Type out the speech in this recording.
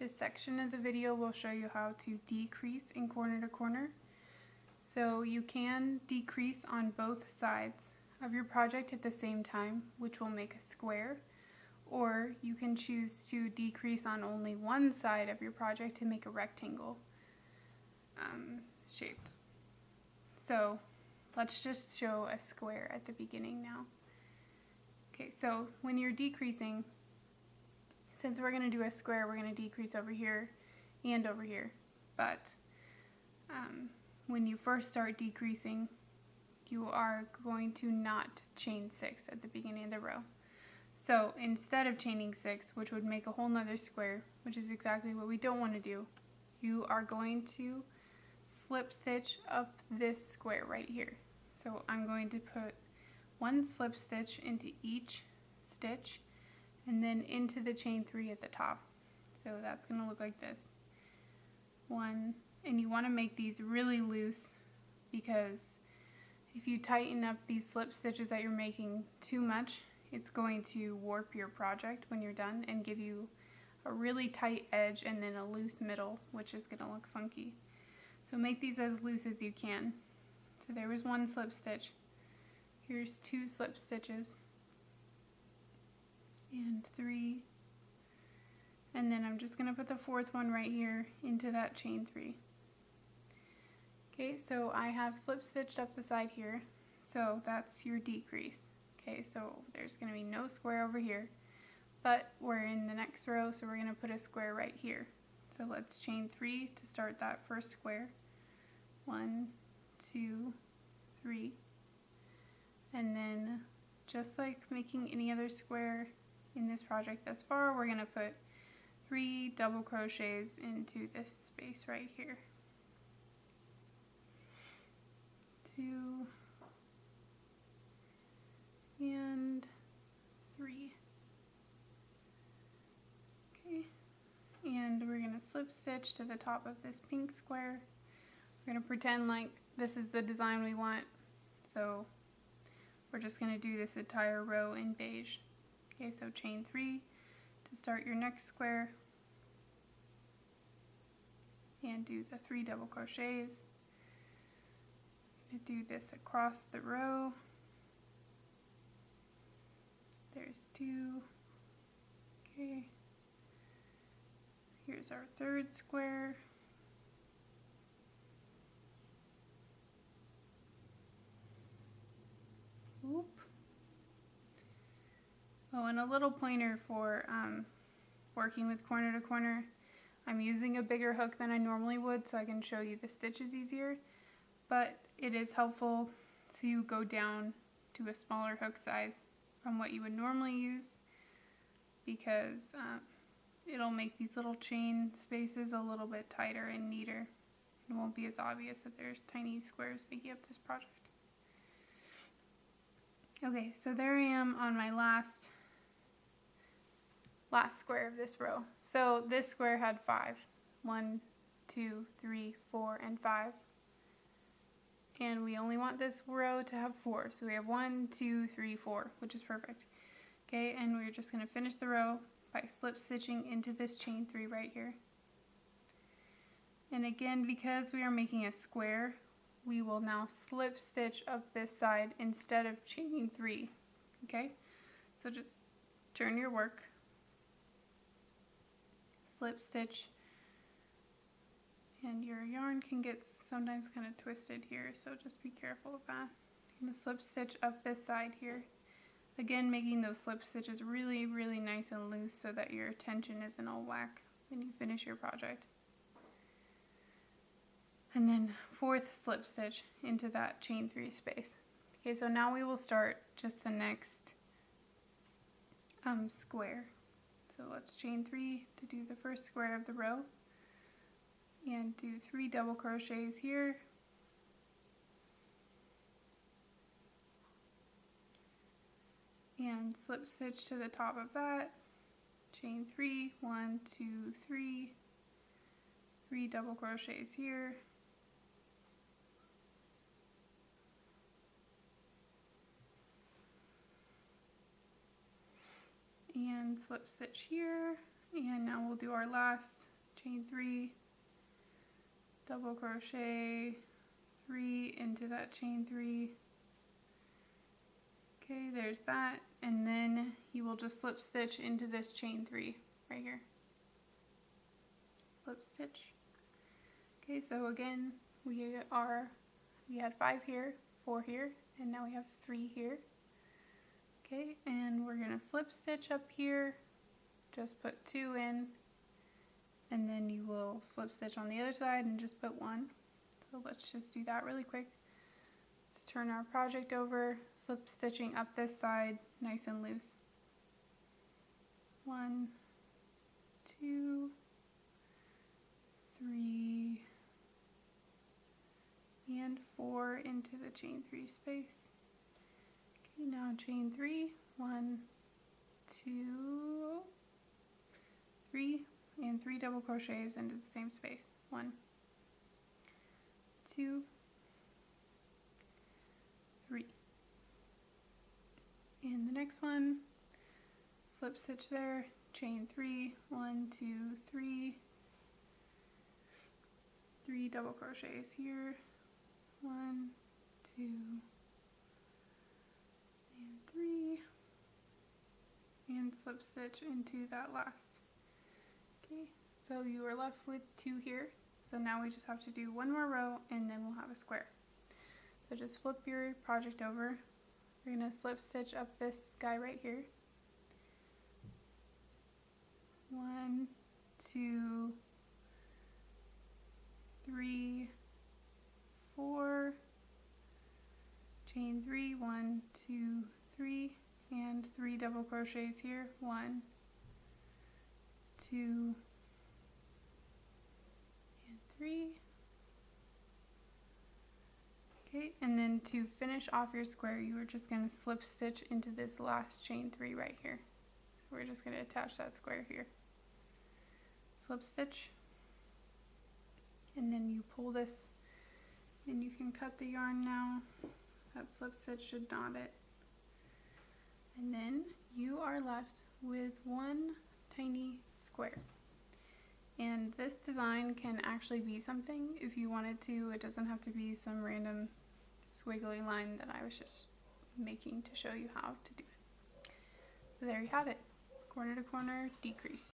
This section of the video will show you how to decrease in corner to corner. So you can decrease on both sides of your project at the same time, which will make a square, or you can choose to decrease on only one side of your project to make a rectangle shaped. So let's just show a square at the beginning now. Okay, so when you're decreasing, since we're going to do a square, we're going to decrease over here and over here. But when you first start decreasing, you are going to not chain 6 at the beginning of the row. So instead of chaining 6, which would make a whole nother square, which is exactly what we don't want to do, you are going to slip stitch up this square right here. So I'm going to put one slip stitch into each stitch and then into the chain 3 at the top. So that's going to look like this. One, and you want to make these really loose, because if you tighten up these slip stitches that you're making too much, it's going to warp your project when you're done and give you a really tight edge and then a loose middle, which is going to look funky. So make these as loose as you can. So there was one slip stitch. Here's 2 slip stitches. And 3. And then I'm just going to put the 4th one right here into that chain 3. Okay, so I have slip stitched up the side here. So that's your decrease. Okay, so there's going to be no square over here. But we're in the next row, so we're going to put a square right here. So let's chain 3 to start that first square. 1, 2, 3. And then, just like making any other square in this project thus far, we're going to put 3 double crochets into this space right here. 2 and 3. Okay, and we're going to slip stitch to the top of this pink square. We're going to pretend like this is the design we want, so we're just going to do this entire row in beige. Okay, so chain 3 to start your next square, and do the 3 double crochets. I'm going to do this across the row. There's 2. Okay. Here's our 3rd square. Oop. Oh, and a little pointer for working with corner to corner. I'm using a bigger hook than I normally would so I can show you the stitches easier, but it is helpful to go down to a smaller hook size from what you would normally use, because it'll make these little chain spaces a little bit tighter and neater. It won't be as obvious that there's tiny squares making up this project. Okay, so there I am on my last square of this row. So this square had 5. 1, 2, 3, 4, and 5. And we only want this row to have 4. So we have 1, 2, 3, 4, which is perfect. Okay, and we're just going to finish the row by slip stitching into this chain 3 right here. And again, because we are making a square, we will now slip stitch up this side instead of chaining 3. Okay, so just turn your work, slip stitch, and your yarn can get sometimes kind of twisted here, so just be careful of that. I'm going to slip stitch up this side here. Again, making those slip stitches really, really nice and loose so that your tension isn't all whack when you finish your project. And then 4th slip stitch into that chain 3 space. Okay, so now we will start just the next square. So let's chain 3 to do the first square of the row, and do 3 double crochets here, and slip stitch to the top of that, chain 3, 1, 2, 3, 3 double crochets here, and slip stitch here, and now we'll do our last chain 3, double crochet 3 into that chain 3. Okay, there's that, and then you will just slip stitch into this chain 3 right here. Slip stitch. Okay, so again, we had 5 here, 4 here, and now we have 3 here. Okay, and we're gonna slip stitch up here, just put 2 in, and then you will slip stitch on the other side and just put 1. So let's just do that really quick. Let's turn our project over, slip stitching up this side nice and loose. 1, 2, 3, and 4 into the chain 3 space. Okay, now chain 3, 1, 2, 3, and 3 double crochets into the same space. 1, 2, 3. And the next one, slip stitch there, chain 3, 1, 2, 3, 3 double crochets here, 1, 2, and 3, and slip stitch into that last. Okay, so you are left with 2 here. So now we just have to do 1 more row and then we'll have a square. So just flip your project over. We're going to slip stitch up this guy right here. 1, 2, 3, 4, chain 3, 1, 2, 3, and 3 double crochets here. 1, 2, and 3. Okay, and then to finish off your square, you are just going to slip stitch into this last chain 3 right here. So we're just going to attach that square here. Slip stitch, and then you pull this, and you can cut the yarn now. That slip stitch should knot it. And then you are left with 1 tiny square. And this design can actually be something if you wanted to. It doesn't have to be some random squiggly line that I was just making to show you how to do it. So there you have it, corner to corner decrease.